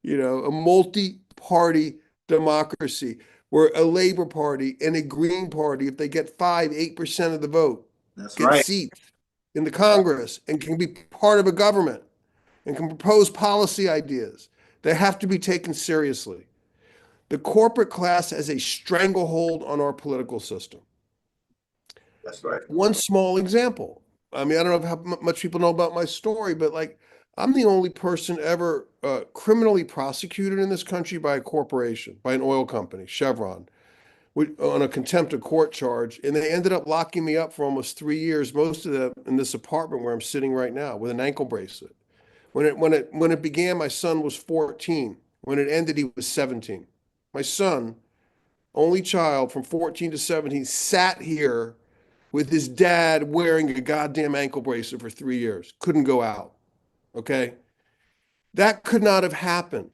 B: A multi-party democracy where a Labor Party and a Green Party, if they get 5, 8% of the vote,
C: That's
B: get
C: right.
B: seats in the Congress and can be part of a government and can propose policy ideas. They have to be taken seriously. The corporate class has a stranglehold on our political system.
C: That's right.
B: One small example. I mean, I don't know how much people know about my story, but like I'm the only person ever criminally prosecuted in this country by a corporation, by an oil company, Chevron, on a contempt of court charge. And they ended up locking me up for almost 3 years, most of them in this apartment where I'm sitting right now with an ankle bracelet. When it began, my son was 14. When it ended, he was 17. My son only child from 14 to 17, sat here with his dad wearing a goddamn ankle bracelet for 3 years, couldn't go out. Okay. That could not have happened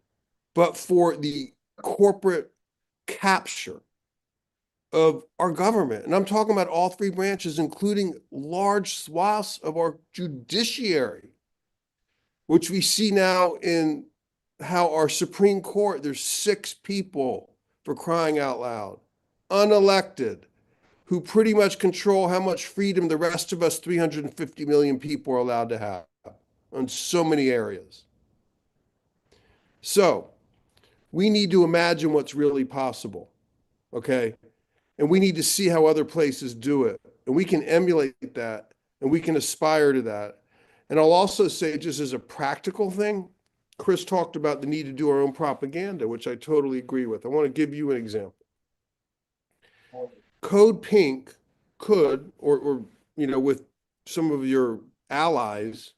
B: but for the corporate capture of our government. And I'm talking about all three branches, including large swaths of our judiciary, which we see now in how our Supreme Court, there's 6 people, for crying out loud, unelected, who pretty much control how much freedom the rest of us 350 million people are allowed to have in so many areas. So we need to imagine what's really possible, okay? And we need to see how other places do it. And we can emulate that and we can aspire to that. And I'll also say, just as a practical thing, Chris talked about the need to do our own propaganda, which I totally agree with. I want to give you an example. Code Pink could, or with some of your allies,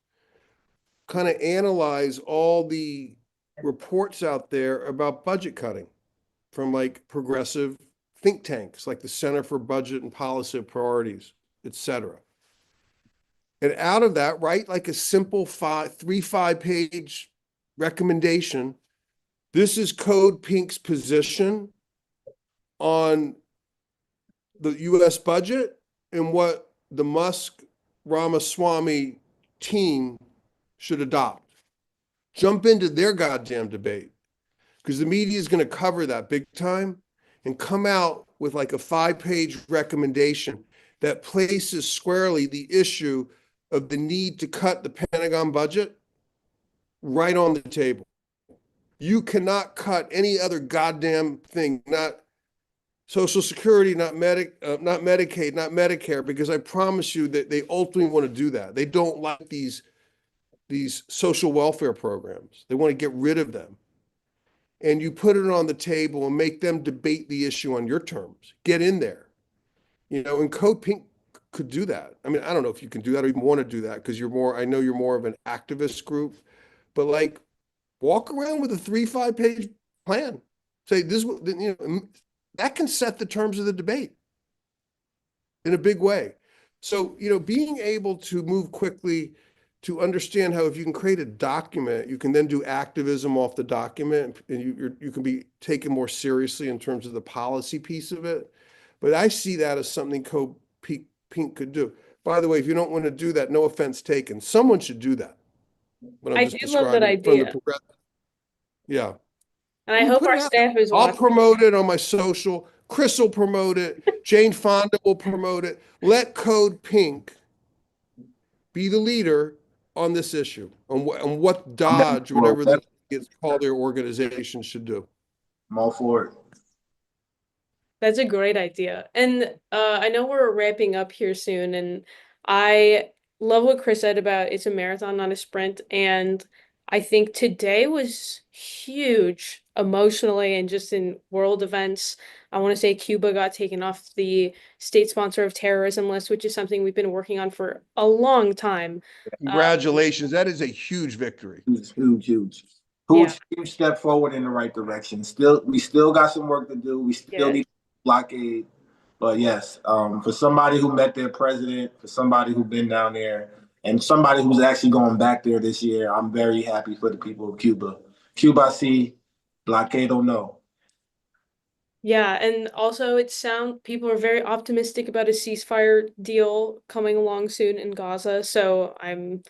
B: kind of analyze all the reports out there about budget cutting from like progressive think tanks like the Center for Budget and Policy Priorities, et cetera. And out of that, write like a simple 5-page recommendation. This is Code Pink's position on the US budget and what the Musk Ramaswamy team should adopt. Jump into their goddamn debate, because the media is going to cover that big time and come out with like a 5-page recommendation that places squarely the issue of the need to cut the Pentagon budget right on the table. You cannot cut any other goddamn thing, not Social Security, not Medicaid, not Medicare, because I promise you that they ultimately want to do that. They don't like these social welfare programs. They want to get rid of them. And you put it on the table and make them debate the issue on your terms. Get in there. And Code Pink could do that. I mean, I don't know if you can do that or even want to do that, because I know you're more of an activist group, but like walk around with a 3-5-page plan. Say this, that can set the terms of the debate in a big way. So, being able to move quickly to understand how if you can create a document, you can then do activism off the document, and you can be taken more seriously in terms of the policy piece of it. But I see that as something Code Pink could do. By the way, if you don't want to do that, no offense taken. Someone should do that. But I'm
A: I
B: just
A: do love that
B: describing from the
A: idea.
B: progressive. Yeah.
A: And I hope
B: Put
A: our
B: it out there.
A: staff is
B: I'll
A: watching.
B: promote it on my social. Chris will promote it. Jane Fonda will promote it. Let Code Pink be the leader on this issue, on what Dodge, whatever it's called, their organization should do.
C: I'm all for it.
A: That's a great idea. And I know we're wrapping up here soon, and I love what Chris said about it's a marathon, not a sprint. And I think today was huge emotionally and just in world events. I want to say Cuba got taken off the state sponsor of terrorism list, which is something we've been working on for a long time.
B: Congratulations. That is a huge victory.
C: It's huge.
A: Yeah.
C: Huge step forward in the right direction. We still got some work to do. We still need blockade. But yes, for somebody who met their president, for somebody who's been down there, and somebody who's actually going back there this year, I'm very happy for the people of Cuba. Cuba, see, blockade, don't know.
A: Yeah, and also people are very optimistic about a ceasefire deal coming along soon in Gaza. So I'm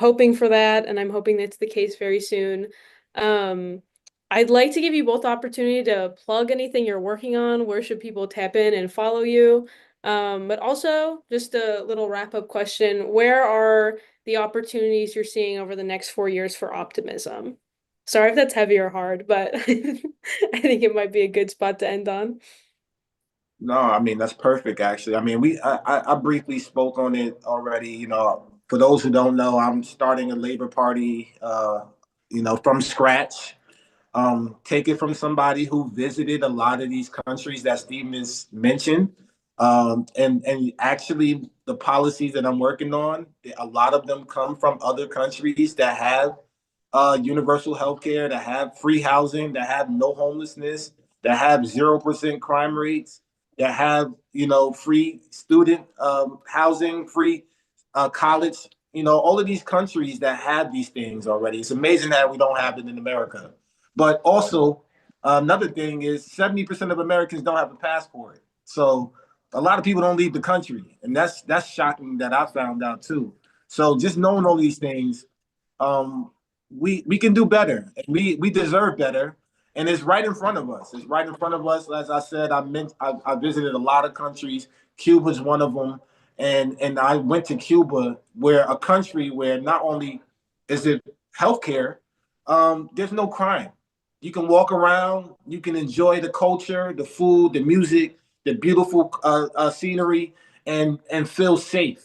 A: hoping for that, and I'm hoping that's the case very soon. Um, I'd like to give you both opportunity to plug anything you're working on. Where should people tap in and follow you? But also just a little wrap-up question. Where are the opportunities you're seeing over the next 4 years for optimism? Sorry if that's heavy or hard, but I think it might be a good spot to end on.
C: No, I mean that's perfect. Actually, I mean I briefly spoke on it already. For those who don't know, I'm starting a Labor Party. From scratch. Take it from somebody who visited a lot of these countries that Stephen has mentioned. And actually, the policies that I'm working on, a lot of them come from other countries that have universal health care, that have free housing, that have no homelessness. that have 0% crime rates, that have, free student housing, free college, all of these countries that have these things already. It's amazing that we don't have it in America. But also, another thing is 70% of Americans don't have a passport. So a lot of people don't leave the country. And that's shocking that I found out too. So just knowing all these things, um, we can do better. And we deserve better. And it's right in front of us. It's right in front of us. As I said, I visited a lot of countries. Cuba's one of them. And I went to Cuba, where a country where not only is it healthcare, there's no crime. You can walk around, you can enjoy the culture, the food, the music, the beautiful scenery, and feel safe.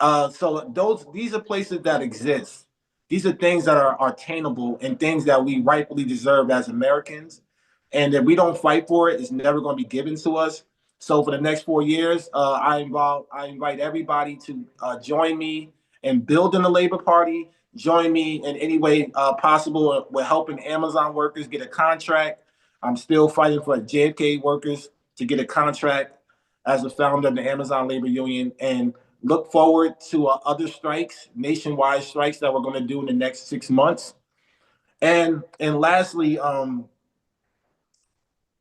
C: So these are places that exist. These are things that are attainable and things that we rightfully deserve as Americans. And if we don't fight for it, it's never going to be given to us. So for the next 4 years, I invite everybody to join me in building the Labor Party. Join me in any way possible with helping Amazon workers get a contract. I'm still fighting for JFK workers to get a contract as a founder of the Amazon Labor Union, and look forward to other strikes, nationwide strikes that we're going to do in the next 6 months. And lastly, damn,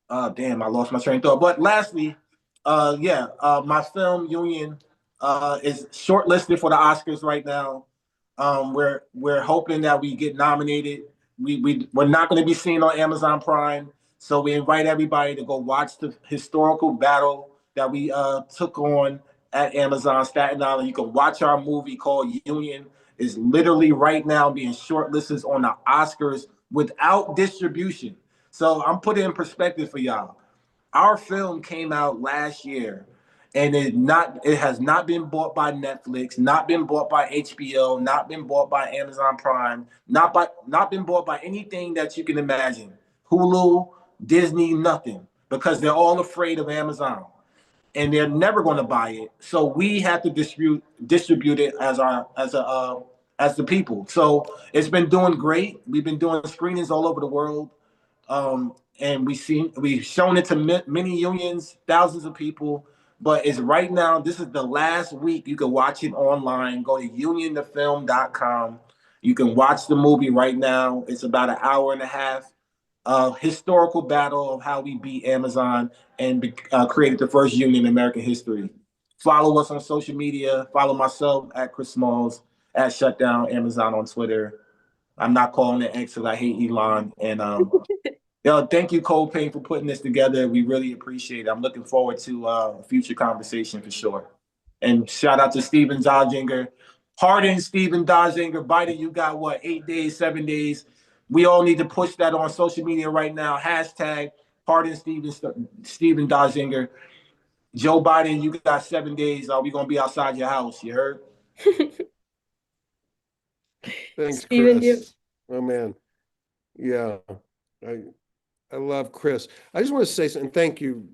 C: I lost my train of thought. But lastly, my film Union is shortlisted for the Oscars right now. We're hoping that we get nominated. We're not going to be seen on Amazon Prime, so we invite everybody to go watch the historical battle that we took on at Amazon Staten Island. You can watch our movie called Union. Is literally right now being shortlisted on the Oscars without distribution. So I'm putting in perspective for y'all. Our film came out last year, and it has not been bought by Netflix, not been bought by HBO, not been bought by Amazon Prime, not been bought by anything that you can imagine. Hulu, Disney, nothing, because they're all afraid of Amazon, and they're never going to buy it. So we have to distribute it as the people. So it's been doing great. We've been doing screenings all over the world. And we've shown it to many unions, thousands of people. But it's right now. This is the last week you can watch it online. Go to unionthefilm.com. You can watch the movie right now. It's about an hour and a half. Historical battle of how we beat Amazon and created the first union in American history. Follow us on social media. Follow myself at Chris Smalls, at Shutdown Amazon on Twitter. I'm not calling it X because I hate Elon. And thank you, Cole Payne, for putting this together. We really appreciate it. I'm looking forward to a future conversation for sure. And shout out to Stephen Dodginger. Pardon Stephen Dodginger. Biden, you got what, 8 days, 7 days? We all need to push that on social media right now. Hashtag pardon Stephen Dodginger. Joe Biden, you got 7 days. Are we going to be outside your house? You heard?
B: Thanks,
A: Steven,
B: Chris. Oh man. Yeah. I I love Chris. I just want to say something. Thank you,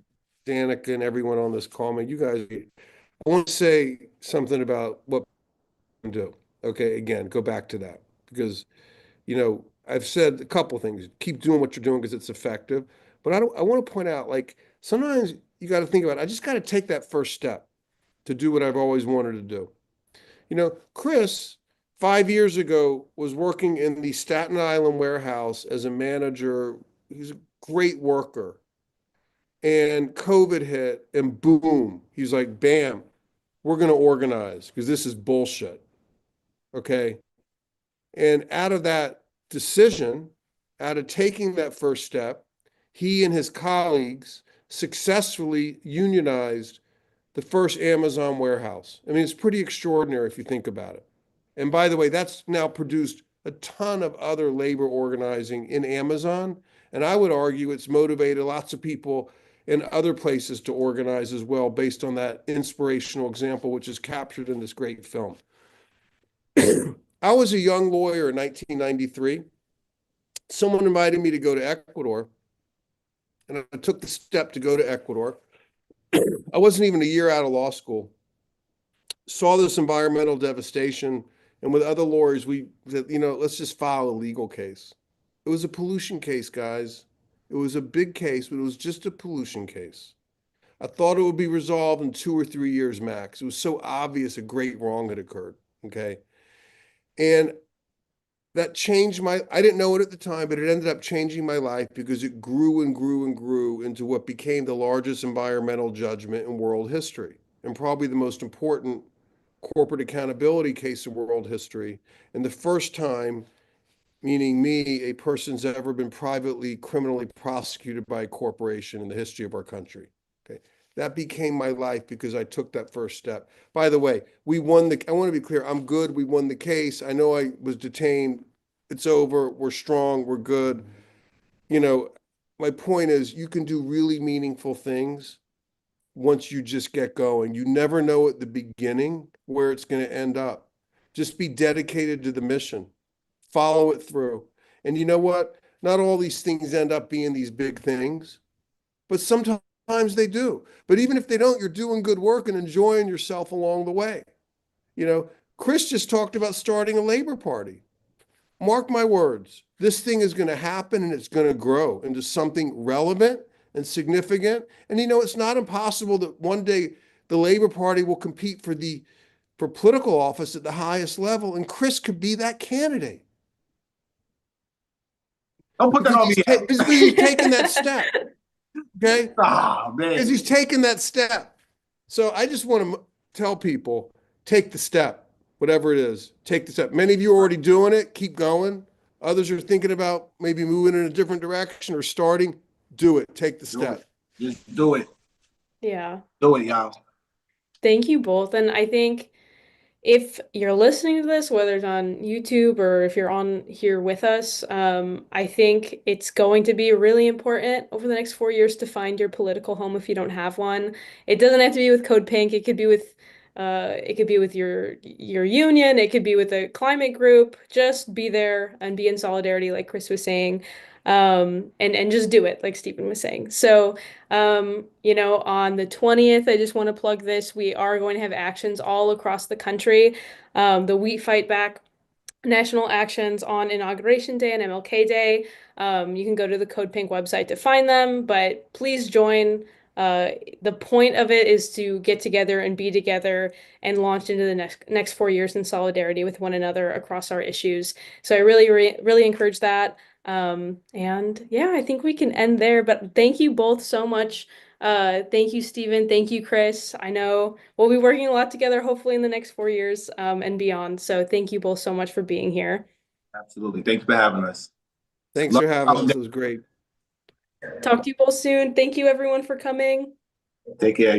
B: Danica, and everyone on this call. Man, you guys, I want to say something about what we do. Okay, again, go back to that because I've said a couple things. Keep doing what you're doing because it's effective. But I want to point out, like, sometimes you got to think about it. I just got to take that first step to do what I've always wanted to do. Chris, 5 years ago, was working in the Staten Island warehouse as a manager. He's a great worker. And COVID hit, and boom, he's like, bam, we're going to organize because this is bullshit. Okay. And out of that decision, out of taking that first step, he and his colleagues successfully unionized the first Amazon warehouse. I mean, it's pretty extraordinary if you think about it. And by the way, that's now produced a ton of other labor organizing in Amazon. And I would argue it's motivated lots of people in other places to organize as well, based on that inspirational example, which is captured in this great film. I was a young lawyer in 1993. Someone invited me to go to Ecuador, and I took the step to go to Ecuador. I wasn't even a year out of law school. Saw this environmental devastation, and with other lawyers, we said, let's just file a legal case. It was a pollution case, guys. It was a big case, but it was just a pollution case. I thought it would be resolved in 2 or 3 years max. It was so obvious a great wrong had occurred. Okay. And that changed I didn't know it at the time, but it ended up changing my life because it grew and grew and grew into what became the largest environmental judgment in world history and probably the most important corporate accountability case in world history. And the first time, meaning me, a person's ever been privately criminally prosecuted by a corporation in the history of our country. Okay. That became my life because I took that first step. By the way, we won I want to be clear, I'm good. We won the case. I know I was detained. It's over. We're strong. We're good. You know, my point is you can do really meaningful things once you just get going. You never know at the beginning where it's going to end up. Just be dedicated to the mission. Follow it through. And you know what? Not all these things end up being these big things, but sometimes they do. But even if they don't, you're doing good work and enjoying yourself along the way. You know, Chris just talked about starting a labor party. Mark my words, this thing is going to happen and it's going to grow into something relevant and significant. And you know, it's not impossible that one day the Labor Party will compete for political office at the highest level, and Chris could be that candidate.
C: Don't put that on me.
B: Because he's taken that step. Okay?
C: Oh, man.
B: Because he's taken that step. So I just want to tell people, take the step, whatever it is. Take the step. Many of you are already doing it. Keep going. Others are thinking about maybe moving in a different direction or starting. Do it. Take the step.
C: Just do it.
A: Yeah.
C: Do it, y'all.
A: Thank you both. And I think if you're listening to this, whether it's on YouTube or if you're on here with us, I think it's going to be really important over the next 4 years to find your political home if you don't have one. It doesn't have to be with Code Pink. It could be with your union. It could be with a climate group. Just be there and be in solidarity, like Chris was saying, and just do it, like Stephen was saying. So. On the 20th, I just want to plug this. We are going to have actions all across the country. The We Fight Back national actions on Inauguration Day and MLK Day. You can go to the Code Pink website to find them, but please join. The point of it is to get together and be together and launch into the next 4 years in solidarity with one another across our issues. So I really encourage that. And yeah, I think we can end there, but thank you both so much. Thank you, Stephen. Thank you, Chris. I know we'll be working a lot together, hopefully in the next 4 years, and beyond. So thank you both so much for being here.
C: Absolutely. Thanks for having us.
B: Thanks for having us. It was great.
A: Talk to you both soon. Thank you, everyone, for coming.
C: Take care.